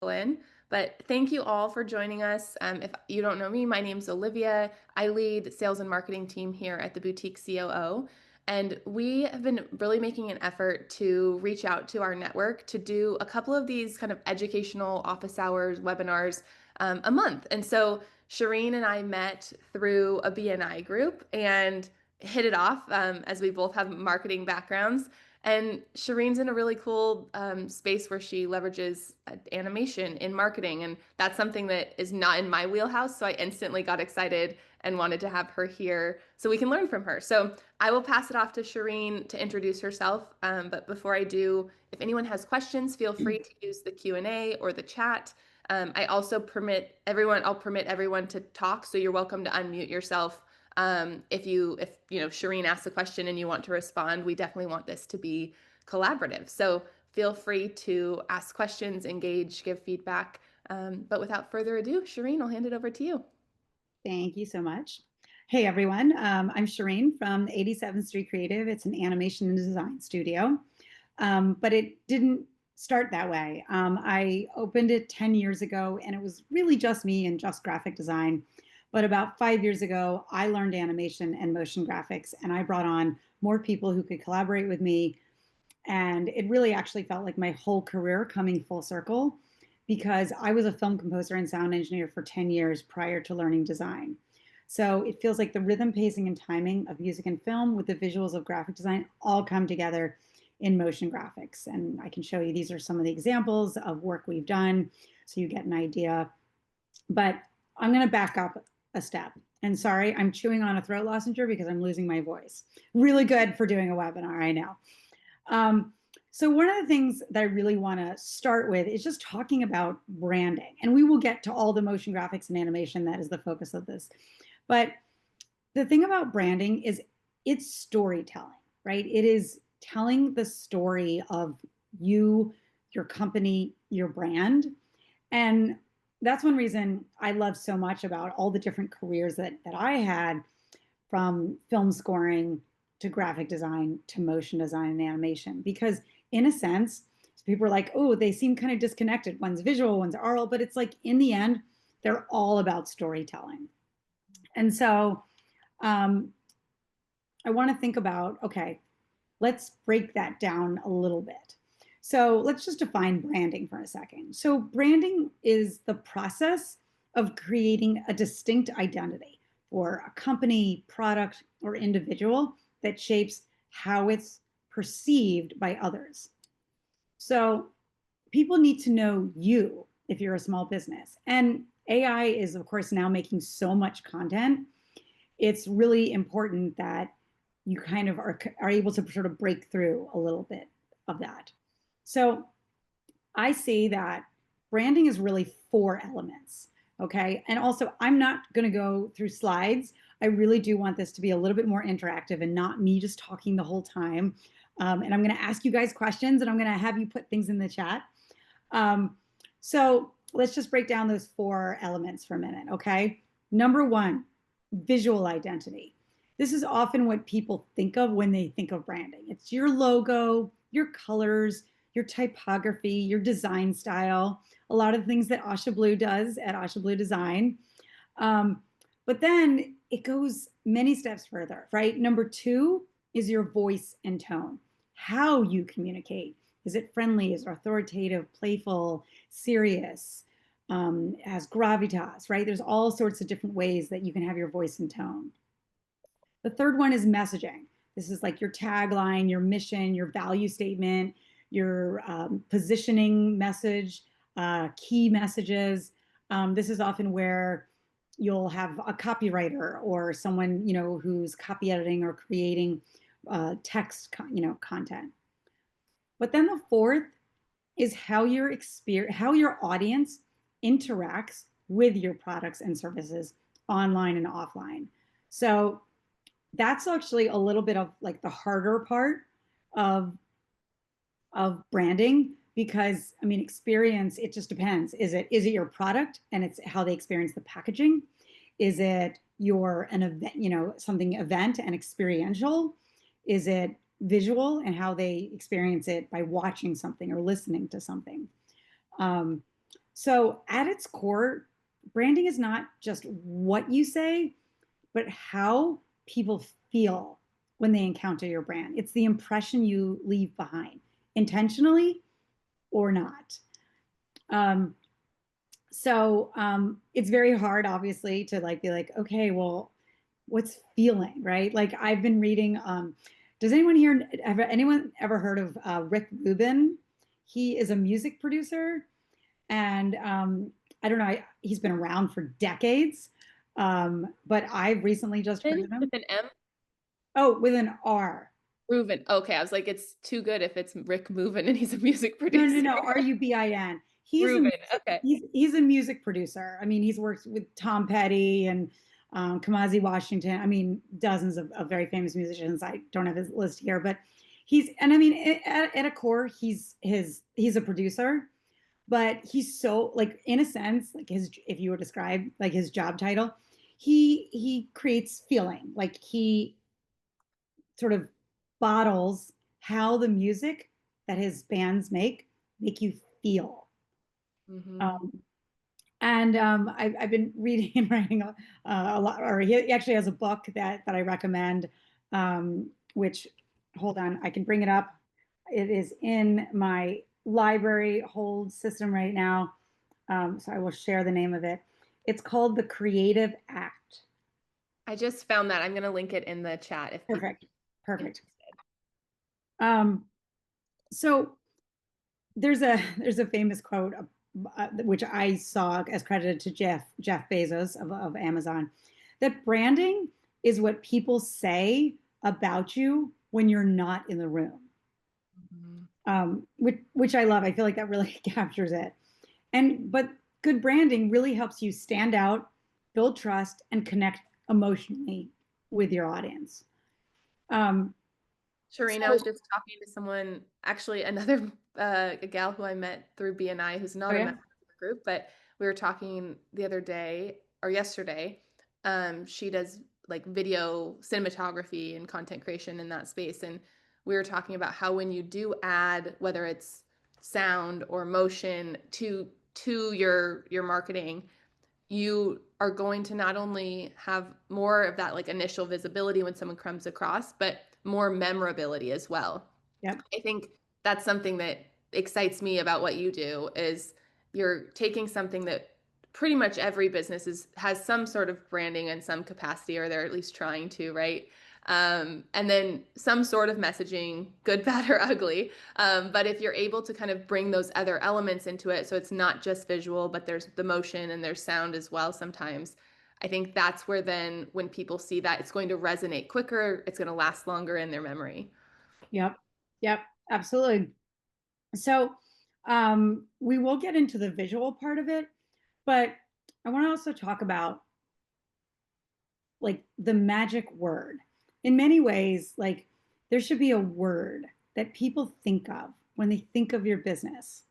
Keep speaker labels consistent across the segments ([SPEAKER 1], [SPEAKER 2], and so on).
[SPEAKER 1] in. But thank you all for joining us. If you don't know me, my name's Olivia. I lead sales and marketing team here at the Boutique COO. And we have been really making an effort to reach out to our network to do a couple of these kind of educational office hours, webinars a month. And so Sherene and I met through a BNI group and hit it off as we both have marketing backgrounds. And Sherene's in a really cool space where she leverages animation in marketing. And that's something that is not in my wheelhouse. So I instantly got excited and wanted to have her here so we can learn from her. So I will pass it off to Sherene to introduce herself. But before I do, if anyone has questions, feel free to use the Q&A or the chat. I also I'll permit everyone to talk. So you're welcome to unmute yourself if you know Sherene asks a question and you want to respond. We definitely want this to be collaborative. So feel free to ask questions, engage, give feedback. But without further ado, Sherene, I'll hand it over to you.
[SPEAKER 2] Thank you so much. Hey everyone, I'm Sherene from 87th Street Creative. It's an animation and design studio, but it didn't start that way. I opened it 10 years ago and it was really just me and just graphic design. But about 5 years ago, I learned animation and motion graphics, and I brought on more people who could collaborate with me. And it really actually felt like my whole career coming full circle because I was a film composer and sound engineer for 10 years prior to learning design. So it feels like the rhythm, pacing, and timing of music and film with the visuals of graphic design all come together in motion graphics. And I can show you, these are some of the examples of work we've done so you get an idea. But I'm going to back up a step. And sorry, I'm chewing on a throat lozenge because I'm losing my voice. Really good for doing a webinar, I know. So one of the things that I really want to start with is just talking about branding. And we will get to all the motion graphics and animation that is the focus of this. But the thing about branding is it's storytelling, right? It is telling the story of you, your company, your brand. And that's one reason I love so much about all the different careers that I had, from film scoring to graphic design to motion design and animation, because in a sense, people are like, oh, they seem kind of disconnected. One's visual, one's oral, but it's like in the end, they're all about storytelling. And so I want to think about, okay, let's break that down a little bit. So let's just define branding for a second. So branding is the process of creating a distinct identity for a company, product, or individual that shapes how it's perceived by others. So people need to know you if you're a small business. And AI is, of course, now making so much content. It's really important that you kind of are able to sort of break through a little bit of that. So I see that branding is really 4 elements. Okay. And also, I'm not going to go through slides. I really do want this to be a little bit more interactive and not me just talking the whole time. And I'm going to ask you guys questions and I'm going to have you put things in the chat. So let's just break down those 4 elements for a minute. Okay. Number 1, visual identity. This is often what people think of when they think of branding. It's your logo, your colors, your typography, your design style, a lot of the things that Asha Blue does at Asha Blue Design. But then it goes many steps further, right? Number 2 is your voice and tone, how you communicate. Is it friendly? Is it authoritative, playful, serious? Has gravitas, right? There's all sorts of different ways that you can have your voice and tone. The third one is messaging. This is like your tagline, your mission, your value statement, your positioning message, key messages. This is often where you'll have a copywriter or someone, you know, who's copy editing or creating text, content. But then the fourth is how your audience interacts with your products and services online and offline. So that's actually a little bit of like the harder part of branding, because I mean, experience, it just depends. Is it your product and it's how they experience the packaging? Is it an event, something event and experiential? Is it visual and how they experience it by watching something or listening to something? So at its core, branding is not just what you say, but how people feel when they encounter your brand. It's the impression you leave behind, intentionally or not. Um, it's very hard, obviously, to like be like, okay, well, what's feeling, right? Like I've been reading. Does anyone here have anyone ever heard of Rick Rubin? He is a music producer, and I don't know. He's been around for decades, but I've recently just heard of
[SPEAKER 1] With
[SPEAKER 2] him.
[SPEAKER 1] an M?
[SPEAKER 2] Oh, with an R.
[SPEAKER 1] Reuven. Okay, I was like, it's too good if it's Rick Movin and he's a music
[SPEAKER 2] No, no,
[SPEAKER 1] producer.
[SPEAKER 2] no. Rubin. He's a
[SPEAKER 1] Reuven.
[SPEAKER 2] music,
[SPEAKER 1] Okay.
[SPEAKER 2] he's a music producer. I mean, he's worked with Tom Petty and Kamasi Washington. I mean, dozens of very famous musicians. I don't have his list here, but and I mean, at a core, he's a producer, but he's so like in a sense, like his if you were to describe like his job title, he creates feeling. Like he sort of bottles how the music that his bands make you feel.
[SPEAKER 1] Hmm.
[SPEAKER 2] Um, and I've been reading and writing a lot, or he actually has a book that I recommend, which, hold on, I can bring it up. It is in my library hold system right now. So I will share the name of it. It's called The Creative Act.
[SPEAKER 1] I just found that. I'm going to link it in the chat if people
[SPEAKER 2] Perfect.
[SPEAKER 1] are
[SPEAKER 2] Perfect.
[SPEAKER 1] interested.
[SPEAKER 2] Um, so there's a famous quote which I saw as credited to Jeff Bezos of Amazon, that branding is what people say about you when you're not in the room.
[SPEAKER 1] Mhm.
[SPEAKER 2] Which I love. I feel like that really captures it. And but good branding really helps you stand out, build trust, and connect emotionally with your audience. Um,
[SPEAKER 1] Sherene, I
[SPEAKER 2] so,
[SPEAKER 1] was just talking to someone, actually another a gal who I met through BNI, who's
[SPEAKER 2] oh
[SPEAKER 1] not a
[SPEAKER 2] yeah,
[SPEAKER 1] member of the group, but we were talking the other day or yesterday. She does like video cinematography and content creation in that space, and we were talking about how when you do add, whether it's sound or motion to your marketing, you are going to not only have more of that like initial visibility when someone comes across, but more memorability as well.
[SPEAKER 2] yep,
[SPEAKER 1] I think that's something that excites me about what you do is you're taking something that pretty much every business has some sort of branding in some capacity, or they're at least trying to, right? And then some sort of messaging, good, bad, or ugly. But if you're able to kind of bring those other elements into it, so it's not just visual, but there's the motion and there's sound as well sometimes. I think that's where then when people see that, it's going to resonate quicker, it's going to last longer in their memory.
[SPEAKER 2] yep, yep, absolutely. So we will get into the visual part of it, but I want to also talk about like the magic word. In many ways, like there should be a word that people think of when they think of your business.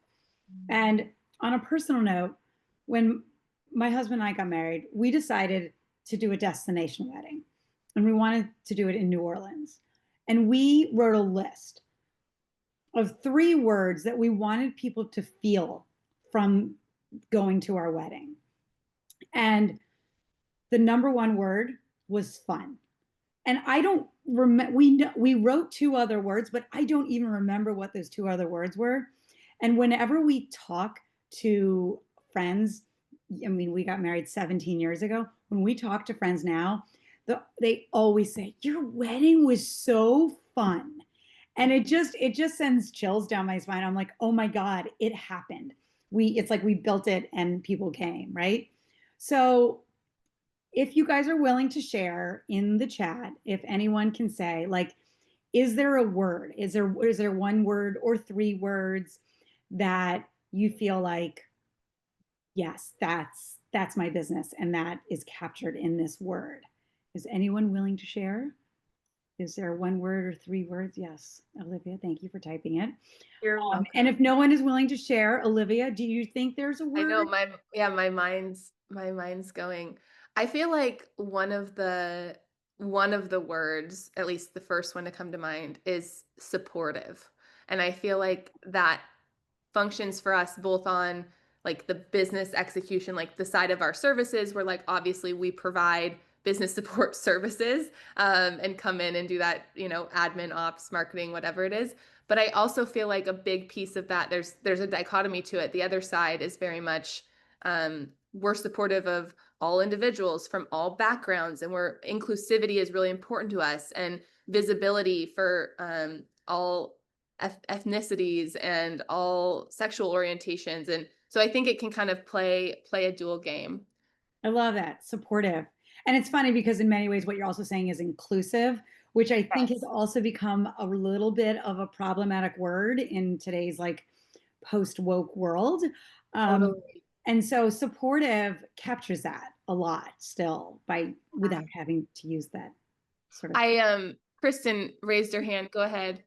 [SPEAKER 2] And on a personal note, when my husband and I got married, we decided to do a destination wedding and we wanted to do it in New Orleans. And we wrote a list of 3 words that we wanted people to feel from going to our wedding. And the number one word was fun. And I don't remember, we wrote 2 other words, but I don't even remember what those 2 other words were. And whenever we talk to friends, I mean, we got married 17 years ago. When we talk to friends now, they always say, "Your wedding was so fun." And it just sends chills down my spine. I'm like, "Oh my God, it happened." It's like we built it and people came, right? So if you guys are willing to share in the chat, if anyone can say, like, is there a word? Is there 1 word or 3 words that you feel like, yes, that's my business and that is captured in this word? Is anyone willing to share? Is there 1 word or 3 words? Yes, Olivia, thank you for typing it.
[SPEAKER 1] You're
[SPEAKER 2] And
[SPEAKER 1] welcome.
[SPEAKER 2] if no one is willing to share, Olivia, do you think there's a
[SPEAKER 1] I know
[SPEAKER 2] word?
[SPEAKER 1] my yeah, my mind's going. I feel like one of the words, at least the first one to come to mind, is supportive. And I feel like that functions for us both on like the business execution, like the side of our services, where like obviously we provide business support services and come in and do that, admin, ops, marketing, whatever it is. But I also feel like a big piece of that, there's a dichotomy to it. The other side is very much we're supportive of all individuals from all backgrounds, and where inclusivity is really important to us, and visibility for all ethnicities and all sexual orientations. And so I think it can kind of play a dual game.
[SPEAKER 2] I love that. Supportive. And it's funny because in many ways what you're also saying is inclusive, which I think has
[SPEAKER 1] Yes.
[SPEAKER 2] also become a little bit of a problematic word in today's like post woke world. Um,
[SPEAKER 1] Totally.
[SPEAKER 2] and so supportive captures that a lot still by without having to use that sort of.
[SPEAKER 1] Kristen raised her hand. Go ahead.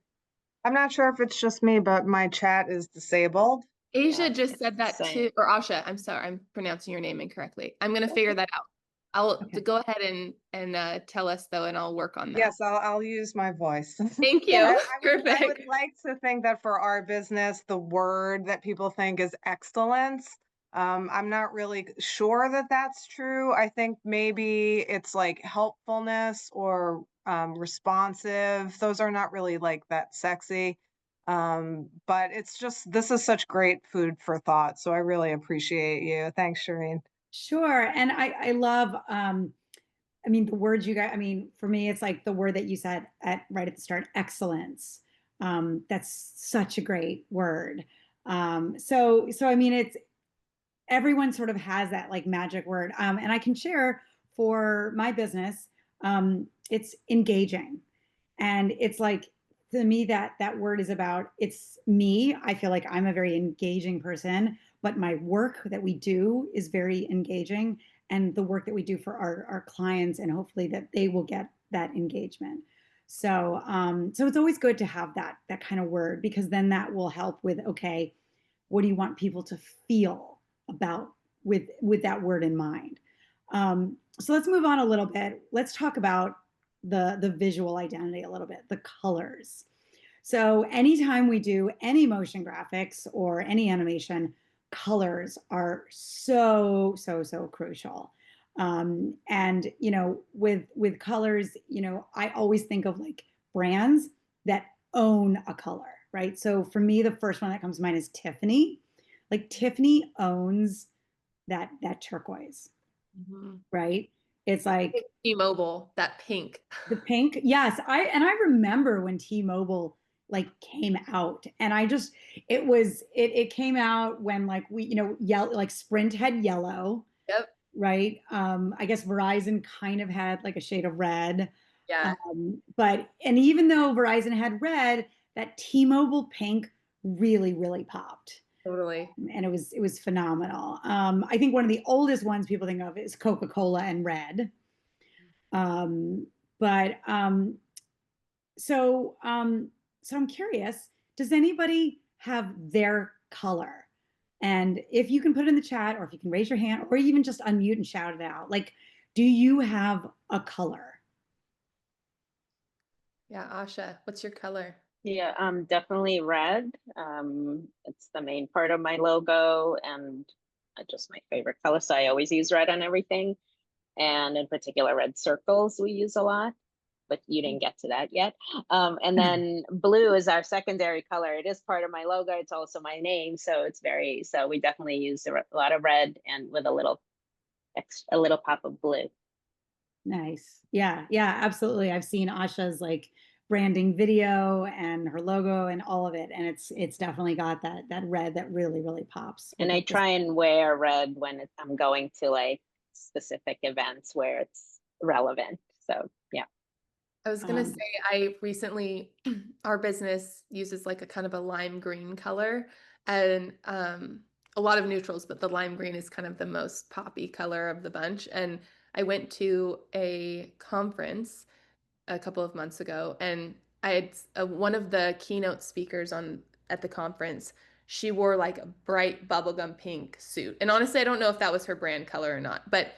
[SPEAKER 3] I'm not sure if it's just me, but my chat is disabled.
[SPEAKER 1] Asia
[SPEAKER 3] Uh,
[SPEAKER 1] just said that
[SPEAKER 3] Same.
[SPEAKER 1] too, or Asha. I'm sorry, I'm pronouncing your name incorrectly. I'm gonna figure that out. I'll
[SPEAKER 2] Okay.
[SPEAKER 1] go ahead and tell us though, and I'll work on that.
[SPEAKER 3] Yes, I'll use my voice.
[SPEAKER 1] Thank
[SPEAKER 2] Yeah.
[SPEAKER 1] you.
[SPEAKER 3] I would
[SPEAKER 1] Perfect.
[SPEAKER 3] like to think that for our business, the word that people think is excellence. I'm not really sure that that's true. I think maybe it's like helpfulness or responsive. Those are not really like that sexy. But it's just this is such great food for thought. So I really appreciate you. Thanks, Sherene.
[SPEAKER 2] Sure. And I love I mean, the words you got, I mean, for me, it's like the word that you said at right at the start, excellence. That's such a great word. So I mean, it's everyone sort of has that like magic word. And I can share for my business, it's engaging. And it's like, to me, that word is about, it's me. I feel like I'm a very engaging person, but my work that we do is very engaging, and the work that we do for our clients, and hopefully that they will get that engagement. So it's always good to have that kind of word, because then that will help with, okay, what do you want people to feel about with that word in mind? So let's move on a little bit. Let's talk about the visual identity a little bit, the colors. So anytime we do any motion graphics or any animation, colors are so crucial. And with colors, I always think of like brands that own a color, right? So for me, the first one that comes to mind is Tiffany. Like Tiffany owns that turquoise,
[SPEAKER 1] Mhm.
[SPEAKER 2] right? It's like
[SPEAKER 1] T-Mobile, that pink.
[SPEAKER 2] the pink. Yes, I remember when T-Mobile like came out, and I just it came out when like we yellow, like Sprint had yellow,
[SPEAKER 1] Yep.
[SPEAKER 2] right? I guess Verizon kind of had like a shade of red.
[SPEAKER 1] Yeah,
[SPEAKER 2] But and even though Verizon had red, that T-Mobile pink really popped.
[SPEAKER 1] totally.
[SPEAKER 2] And it was phenomenal. I think one of the oldest ones people think of is Coca-Cola and red. Um, but so I'm curious, does anybody have their color? And if you can put it in the chat, or if you can raise your hand, or even just unmute and shout it out, like, do you have a color?
[SPEAKER 1] Yeah, Asha, what's your color?
[SPEAKER 4] Yeah, definitely red. It's the main part of my logo and just my favorite color. So I always use red on everything. And in particular, red circles we use a lot, but you didn't get to that yet. And then blue is our secondary color. It is part of my logo. It's also my name. So we definitely use a lot of red and with a little pop of blue.
[SPEAKER 2] Nice. Yeah, absolutely. I've seen Asha's like branding video and her logo and all of it, and it's definitely got that red that really pops with
[SPEAKER 4] And I
[SPEAKER 2] like this.
[SPEAKER 4] try and wear red when I'm going to like specific events where it's relevant. So yeah.
[SPEAKER 1] I was gonna say,
[SPEAKER 2] Um,
[SPEAKER 1] I recently, our business uses like a kind of a lime green color, and a lot of neutrals, but the lime green is kind of the most poppy color of the bunch. And I went to a conference a couple of months ago, and I had one of the keynote speakers on at the conference. She wore like a bright bubblegum pink suit, and honestly, I don't know if that was her brand color or not, but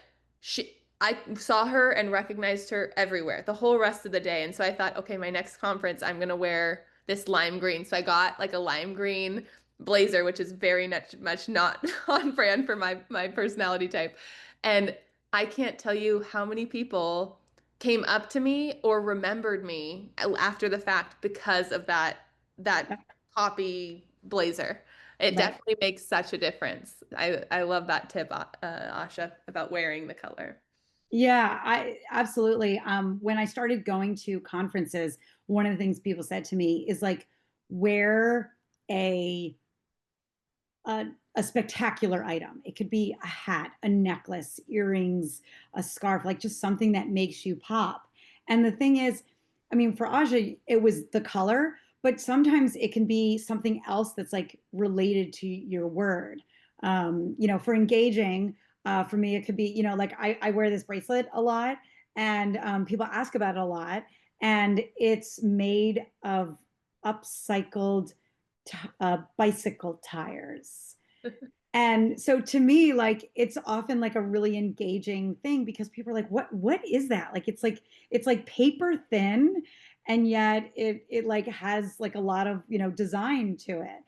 [SPEAKER 1] I saw her and recognized her everywhere the whole rest of the day. And so I thought, okay, my next conference, I'm gonna wear this lime green. So I got like a lime green blazer, which is very much not on brand for my personality type. And I can't tell you how many people came up to me or remembered me after the fact because of that copy blazer. It
[SPEAKER 2] Right.
[SPEAKER 1] definitely makes such a difference. I love that tip, Asha, about wearing the color.
[SPEAKER 2] Yeah, I absolutely. When I started going to conferences, one of the things people said to me is like, wear a a spectacular item. It could be a hat, a necklace, earrings, a scarf, like just something that makes you pop. And the thing is, I mean, for Aja, it was the color, but sometimes it can be something else that's like related to your word. For engaging, for me, it could be, like I wear this bracelet a lot, and people ask about it a lot, and it's made of upcycled bicycle tires. And so to me, like it's often like a really engaging thing because people are like, what is that? Like it's like paper thin, and yet it like has like a lot of design to it.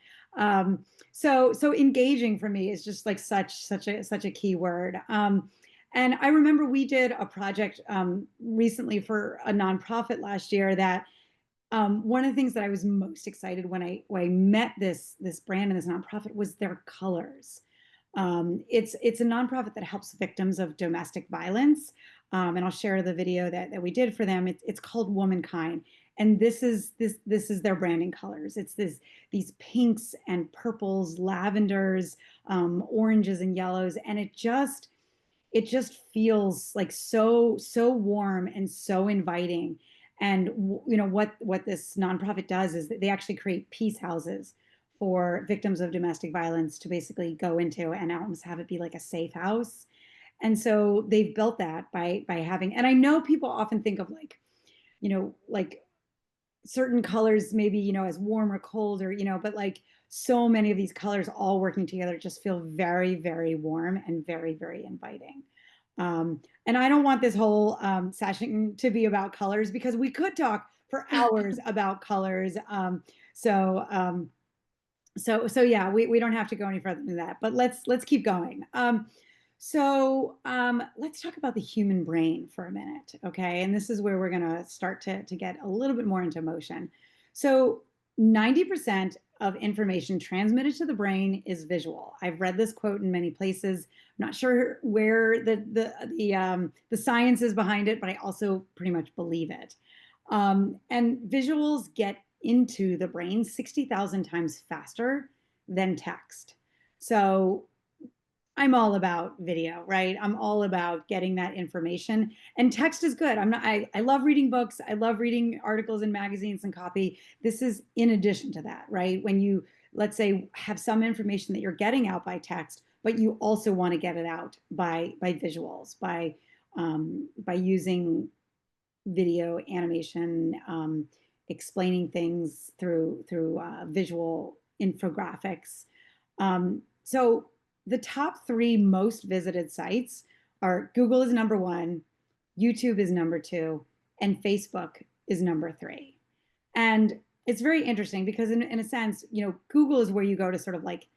[SPEAKER 2] So engaging for me is just like such a key word. And I remember we did a project recently for a nonprofit last year that one of the things that I was most excited when I met this brand and this nonprofit was their colors. It's a nonprofit that helps victims of domestic violence, and I'll share the video that we did for them. It's called Womankind, and this is their branding colors. It's these pinks and purples, lavenders, oranges and yellows, and it just feels like so warm and so inviting. And what this nonprofit does is that they actually create peace houses for victims of domestic violence to basically go into and almost have it be like a safe house. And so they've built that by having, and I know people often think of like certain colors maybe as warm or cold, or but like so many of these colors all working together just feel very, very warm and very, very inviting. And I don't want this whole session to be about colors because we could talk for hours about colors. So yeah, we don't have to go any further than that, but let's keep going. Let's talk about the human brain for a minute, okay? And this is where we're gonna start to get a little bit more into motion. So 90% of information transmitted to the brain is visual. I've read this quote in many places. I'm not sure where the science is behind it, but I also pretty much believe it. And visuals get into the brain 60,000 times faster than text. So I'm all about video, right? I'm all about getting that information. And text is good. I love reading books. I love reading articles and magazines and copy. This is in addition to that, right? When you, let's say, have some information that you're getting out by text, but you also want to get it out by visuals, by using video animation, explaining things through visual infographics. So the top three most visited sites are Google is number one, YouTube is number two, and Facebook is number three. And it's very interesting because in a sense, Google is where you go to sort of like,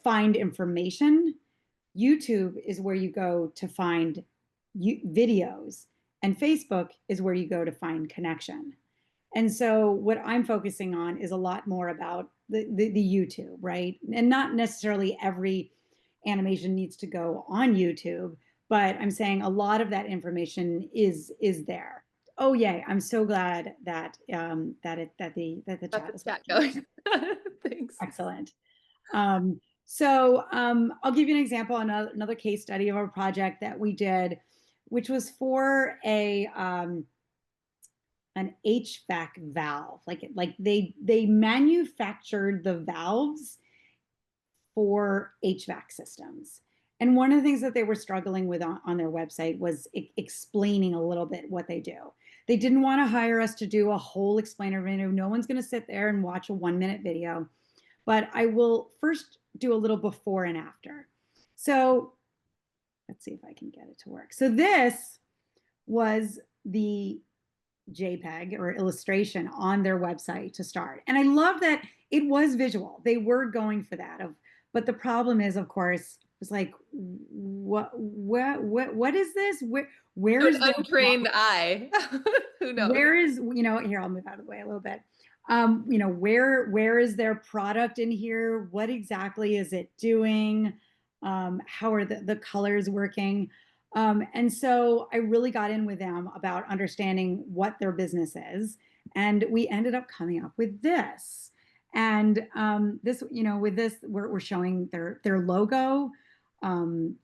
[SPEAKER 2] find information. YouTube is where you go to find videos, and Facebook is where you go to find connection. And so what I'm focusing on is a lot more about the YouTube, right? And not necessarily every animation needs to go on YouTube, but I'm saying a lot of that information is there. Oh yay! I'm so glad that the
[SPEAKER 1] Got
[SPEAKER 2] chat
[SPEAKER 1] the
[SPEAKER 2] is
[SPEAKER 1] chat
[SPEAKER 2] working.
[SPEAKER 1] going. Thanks.
[SPEAKER 2] Excellent. I'll give you an example, another case study of a project that we did, which was for an HVAC valve. Like they manufactured the valves for HVAC systems. And one of the things that they were struggling with on their website was explaining a little bit what they do. They didn't want to hire us to do a whole explainer video. No one's going to sit there and watch a 1-minute video. But I will first do a little before and after. So let's see if I can get it to work. So this was the JPEG or illustration on their website to start. And I love that it was visual. They were going for that. But the problem is, of course, it's like, what is this? Where
[SPEAKER 1] To an
[SPEAKER 2] is their
[SPEAKER 1] untrained eye, who knows?
[SPEAKER 2] where is, here, I'll move out of the way a little bit. Where is their product in here? What exactly is it doing? How are the colors working? And so I really got in with them about understanding what their business is. And we ended up coming up with this. And this, with this, we're showing their logo.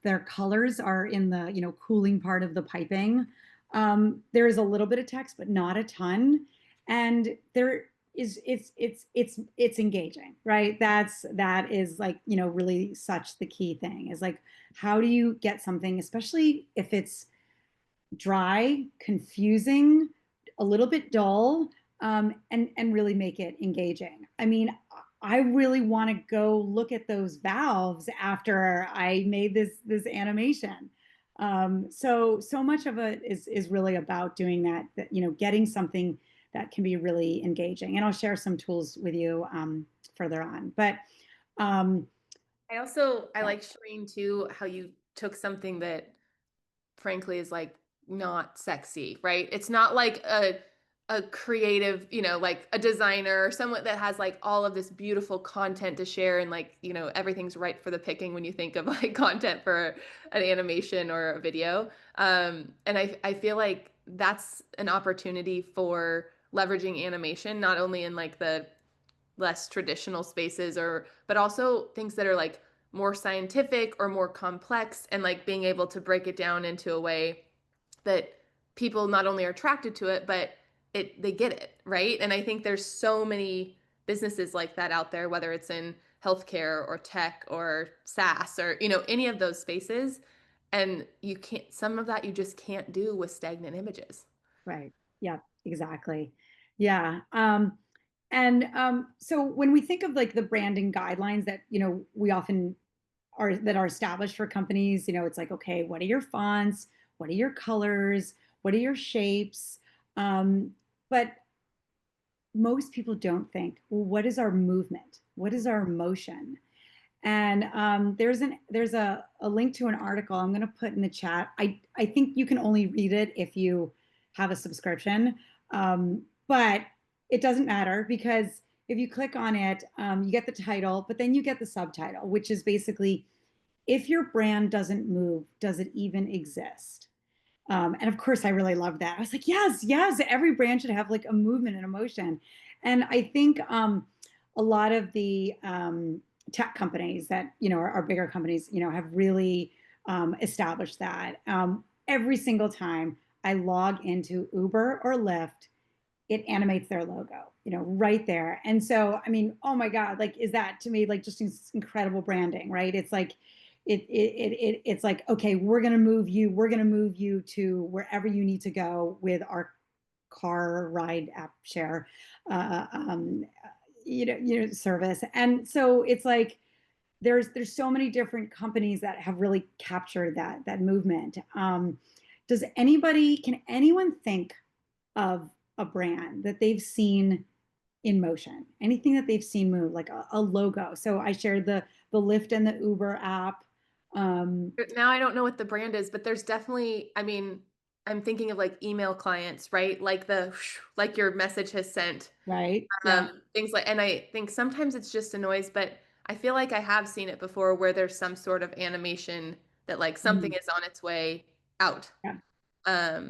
[SPEAKER 2] Their colors are in the, cooling part of the piping. There is a little bit of text, but not a ton. And there is, it's engaging, right? That is like, really such the key thing is like, how do you get something, especially if it's dry, confusing, a little bit dull, and really make it engaging. I mean, I really want to go look at those valves after I made this animation. So much of it is really about doing that, getting something that can be really engaging. And I'll share some tools with you further on. But
[SPEAKER 1] I
[SPEAKER 2] yeah,
[SPEAKER 1] like Sherene too, how you took something that frankly is like not sexy, right? It's not like a creative, like a designer or someone that has like all of this beautiful content to share and like, everything's right for the picking when you think of like content for an animation or a video. And I feel like that's an opportunity for leveraging animation, not only in like the less traditional spaces but also things that are like more scientific or more complex and like being able to break it down into a way that people not only are attracted to it but they get it, right? And I think there's so many businesses like that out there, whether it's in healthcare or tech or SaaS or any of those spaces, and you can't, some of that you just can't do with stagnant images.
[SPEAKER 2] right. Yeah, exactly. Yeah. And so when we think of like the branding guidelines that, we often are established for companies, it's like, okay, what are your fonts? What are your colors? What are your shapes? But most people don't think, well, what is our movement? What is our motion? And there's a link to an article I'm going to put in the chat. I think you can only read it if you have a subscription, but it doesn't matter because if you click on it, you get the title, but then you get the subtitle, which is basically, if your brand doesn't move, does it even exist? And of course, I really loved that. I was like, yes, yes, every brand should have like a movement and emotion. And I think a lot of the tech companies that, are bigger companies, have really established that. Every single time I log into Uber or Lyft, it animates their logo, right there. And so, I mean, oh my God, like, is that to me like just incredible branding, right? It's like, it's like, okay, we're going to move you to wherever you need to go with our car ride app share, uh, um, service. And so it's like, there's so many different companies that have really captured that movement. Can anyone think of a brand that they've seen in motion, anything that they've seen move, like a logo? So I shared the Lyft and the Uber app.
[SPEAKER 1] Now I don't know what the brand is, but there's definitely, I mean, I'm thinking of like email clients, right? Like like your message has sent,
[SPEAKER 2] Right, yeah.
[SPEAKER 1] things like, and I think sometimes it's just a noise, but I feel like I have seen it before where there's some sort of animation that like something
[SPEAKER 2] Mhm.
[SPEAKER 1] is on its way out.
[SPEAKER 2] Yeah.
[SPEAKER 1] Um,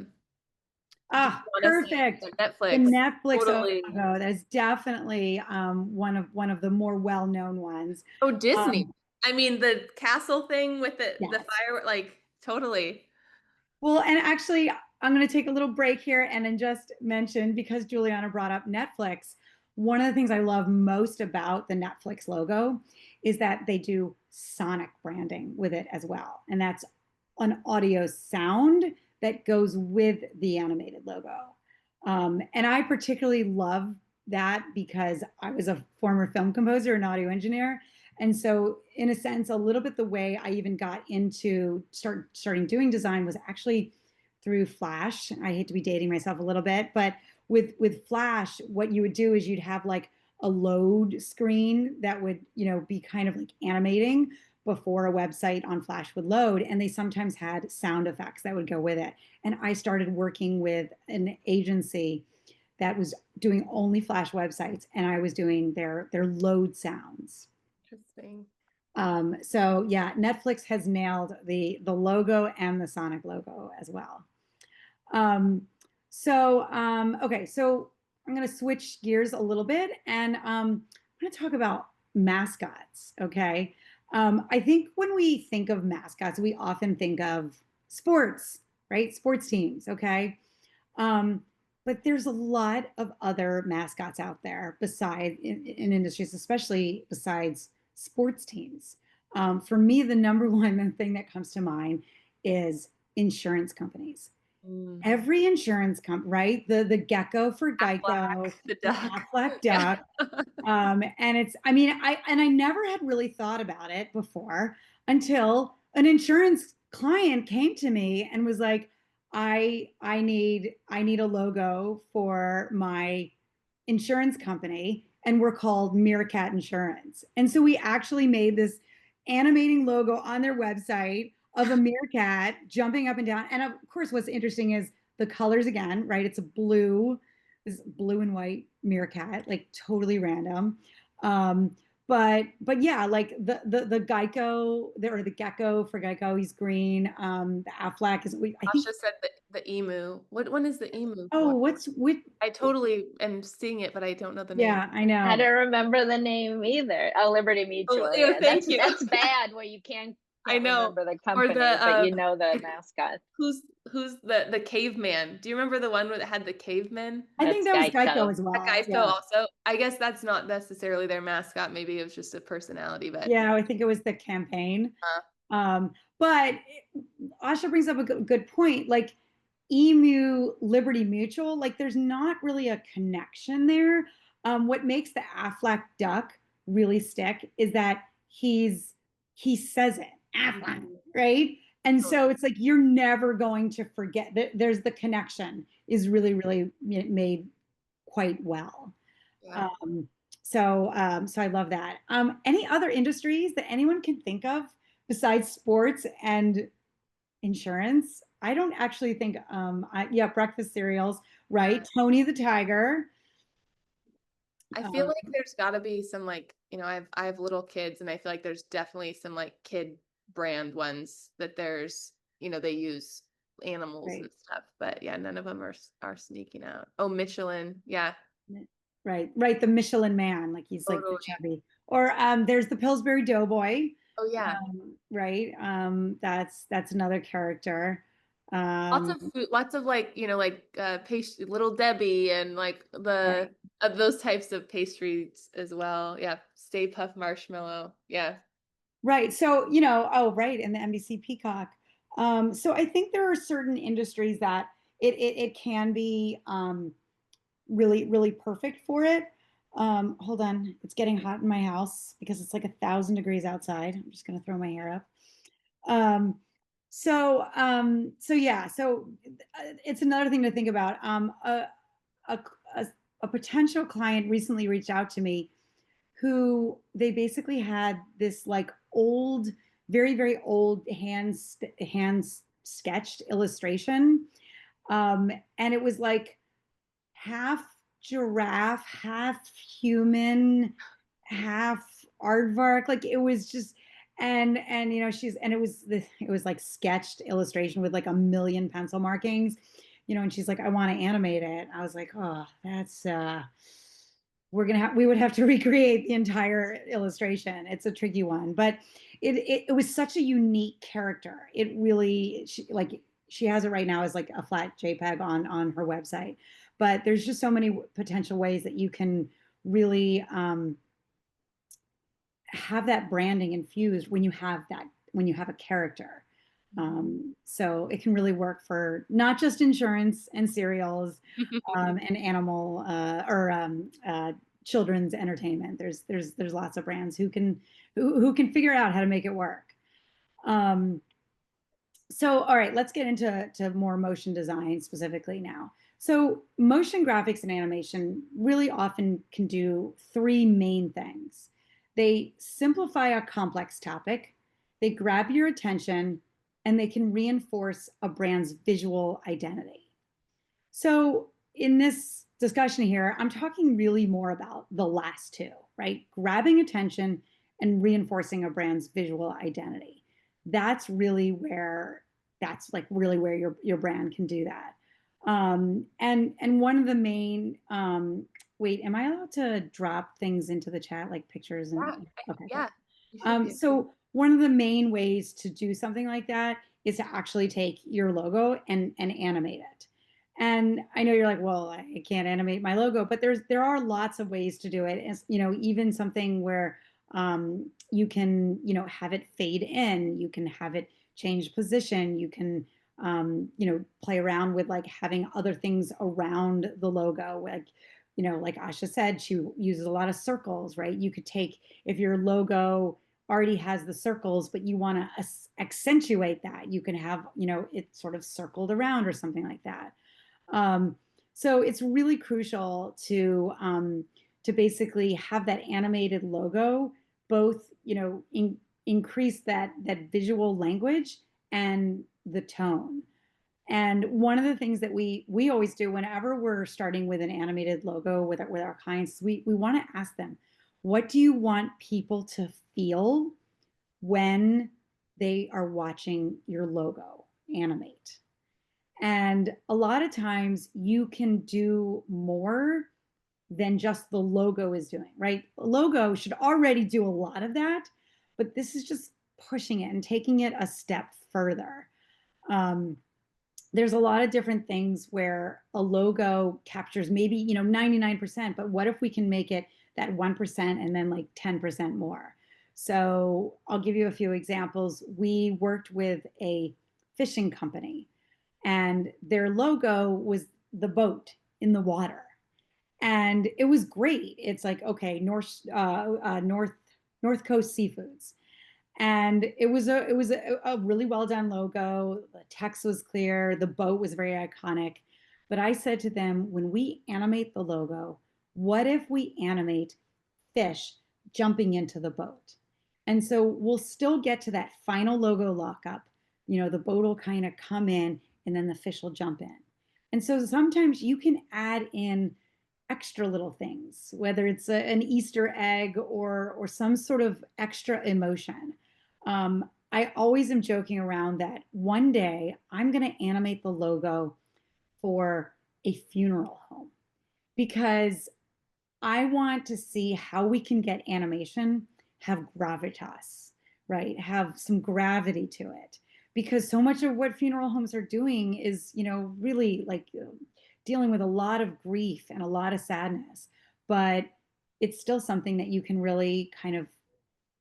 [SPEAKER 1] do you
[SPEAKER 2] Ah,
[SPEAKER 1] want to say
[SPEAKER 2] perfect.
[SPEAKER 1] the
[SPEAKER 2] The
[SPEAKER 1] Netflix?
[SPEAKER 2] Netflix
[SPEAKER 1] Totally.
[SPEAKER 2] logo, that's definitely one of the more well-known ones.
[SPEAKER 1] Oh, Disney.
[SPEAKER 2] Um,
[SPEAKER 1] I mean, the castle thing with the
[SPEAKER 2] yes.
[SPEAKER 1] fire, like totally.
[SPEAKER 2] Well, and actually, I'm going to take a little break here and then just mention, because Juliana brought up Netflix, one of the things I love most about the Netflix logo is that they do sonic branding with it as well. And that's an audio sound that goes with the animated logo. And I particularly love that because I was a former film composer and audio engineer. And so, in a sense, a little bit the way I even got into starting doing design was actually through Flash. I hate to be dating myself a little bit, but with Flash, what you would do is you'd have like a load screen that would, be kind of like animating before a website on Flash would load. And they sometimes had sound effects that would go with it. And I started working with an agency that was doing only Flash websites, and I was doing their load sounds.
[SPEAKER 1] Interesting.
[SPEAKER 2] So yeah, Netflix has nailed the logo and the Sonic logo as well. Okay, so I'm going to switch gears a little bit, and I'm going to talk about mascots. Okay, I think when we think of mascots, we often think of sports, right? Sports teams. Okay, um, but there's a lot of other mascots out there besides in industries, especially besides sports teams. For me, the number one thing that comes to mind is insurance companies.
[SPEAKER 1] Mm.
[SPEAKER 2] Every insurance company, right? The gecko for Geico,
[SPEAKER 1] Aflac, the
[SPEAKER 2] the
[SPEAKER 1] duck.
[SPEAKER 2] Aflac
[SPEAKER 1] Yeah.
[SPEAKER 2] duck. And I never had really thought about it before until an insurance client came to me and was like, I need a logo for my insurance company, and we're called Meerkat Insurance. And so we actually made this animating logo on their website of a meerkat jumping up and down. And of course, what's interesting is the colors again, right? It's a this blue and white meerkat, like totally random. But yeah, like the Geico, or the gecko for Geico, he's green. The Aflac is, I think.
[SPEAKER 1] Asha said the emu. What one is the emu
[SPEAKER 2] Oh,
[SPEAKER 1] for?
[SPEAKER 2] what's what?
[SPEAKER 1] I totally am seeing it, but I don't know the name.
[SPEAKER 2] Yeah, I
[SPEAKER 4] I
[SPEAKER 2] know.
[SPEAKER 4] don't remember the name either. Oh, Liberty
[SPEAKER 1] Oh,
[SPEAKER 4] Mutual.
[SPEAKER 1] yeah,
[SPEAKER 4] Yeah,
[SPEAKER 1] thank you.
[SPEAKER 4] that's bad when you
[SPEAKER 1] I
[SPEAKER 4] can't
[SPEAKER 1] know.
[SPEAKER 4] remember the
[SPEAKER 1] Or
[SPEAKER 4] company,
[SPEAKER 1] the
[SPEAKER 4] but you know the mascot.
[SPEAKER 1] who's the caveman? Do you remember the one that had the caveman?
[SPEAKER 2] I think
[SPEAKER 4] That's
[SPEAKER 2] that was Geico
[SPEAKER 4] Geico.
[SPEAKER 2] as
[SPEAKER 1] That
[SPEAKER 2] well.
[SPEAKER 1] Geico
[SPEAKER 2] Yeah.
[SPEAKER 1] also. I guess that's not necessarily their mascot. Maybe it was just a personality, but
[SPEAKER 2] Yeah, I think it was the campaign.
[SPEAKER 1] uh,
[SPEAKER 2] Um, but Asha brings up a good point. Like Emu, Liberty Mutual, like there's not really a connection there. What makes the Aflac duck really stick is that he says it, Aflac,
[SPEAKER 1] mhm,
[SPEAKER 2] right? And so
[SPEAKER 1] totally.
[SPEAKER 2] it's like you're never going to forget that there's the connection is really made quite well.
[SPEAKER 1] Yeah.
[SPEAKER 2] Um, so I love that. Any other industries that anyone can think of besides sports and insurance? I don't actually think. Yeah, breakfast cereals, right? Tony the Tiger.
[SPEAKER 1] I feel
[SPEAKER 2] Um,
[SPEAKER 1] like there's got to be some like, I have little kids and I feel like there's definitely some like kid brand ones that they use animals
[SPEAKER 2] right,
[SPEAKER 1] and stuff, but yeah, none of them are sneaking out. Oh, Michelin. Yeah,
[SPEAKER 2] right. The Michelin Man, like he's like the
[SPEAKER 1] totally.
[SPEAKER 2] chubby. Or there's the Pillsbury Doughboy,
[SPEAKER 1] Oh yeah.
[SPEAKER 2] right? That's another character.
[SPEAKER 1] Lots
[SPEAKER 2] Um,
[SPEAKER 1] of food, lots of like, like pastry, Little Debbie and like
[SPEAKER 2] right.
[SPEAKER 1] those types of pastries as well. Yeah, Stay Puft Marshmallow. Yeah.
[SPEAKER 2] Right. So, oh, right. And the NBC Peacock. So I think there are certain industries that it can be really perfect for it. Hold on. It's getting hot in my house because it's like 1,000 degrees outside. I'm just going to throw my hair up. Um, so yeah. So it's another thing to think about. A, a, a potential client recently reached out to me who they basically had this like old, very old hands sketched illustration, and it was like half giraffe, half human, half aardvark. Like it was just, and it was like sketched illustration with like a million pencil markings, and she's like, I want to animate it. I was like, oh, that's we would have to recreate the entire illustration. It's a tricky one, but it was such a unique character. It really, she has it right now as like a flat JPEG on her website, but there's just so many potential ways that you can really have that branding infused when you have a character. So it can really work for not just insurance and cereals, and animal or children's entertainment. There's lots of brands who can figure out how to make it work. So all right, let's get into more motion design specifically now. So motion graphics and animation really often can do three main things. They simplify a complex topic, they grab your attention, and they can reinforce a brand's visual identity. So in this discussion here, I'm talking really more about the last two, right? Grabbing attention and reinforcing a brand's visual identity. That's really where your brand can do that. And one of the main wait, am I allowed to drop things into the chat like pictures and
[SPEAKER 1] Yeah,
[SPEAKER 2] okay,
[SPEAKER 1] yeah,
[SPEAKER 2] good.
[SPEAKER 1] you should be.
[SPEAKER 2] So one of the main ways to do something like that is to actually take your logo and animate it. And I know you're like, well, I can't animate my logo, but there are lots of ways to do it. As you know, even something where you can, have it fade in, you can have it change position, you can, play around with like having other things around the logo, like, like Asha said, she uses a lot of circles, right? You could take, if your logo already has the circles, but you want to accentuate that, you can have, it sort of circled around or something like that. Um, so it's really crucial to basically have that animated logo, both increase that visual language and the tone. And one of the things that we always do whenever we're starting with an animated logo with our clients, we want to ask them, what do you want people to feel when they are watching your logo animate? And a lot of times you can do more than just the logo is doing, right? The logo should already do a lot of that, but this is just pushing it and taking it a step further. Um, there's a lot of different things where a logo captures maybe 99%, but what if we can make it that 1% and then like 10% more? So I'll give you a few examples. We worked with a fishing company and their logo was the boat in the water, and it was great. It's like, okay, North Coast Seafoods, and it was a really well done logo. The text was clear, the boat was very iconic. But I said to them, when we animate the logo, what if we animate fish jumping into the boat? And so we'll still get to that final logo lockup. The boat will kind of come in and then the fish will jump in. And so sometimes you can add in extra little things, whether it's an Easter egg or some sort of extra emotion. I always am joking around that one day I'm going to animate the logo for a funeral home because I want to see how we can get animation have gravitas, right? Have some gravity to it. Because so much of what funeral homes are doing is, really like dealing with a lot of grief and a lot of sadness. But it's still something that you can really kind of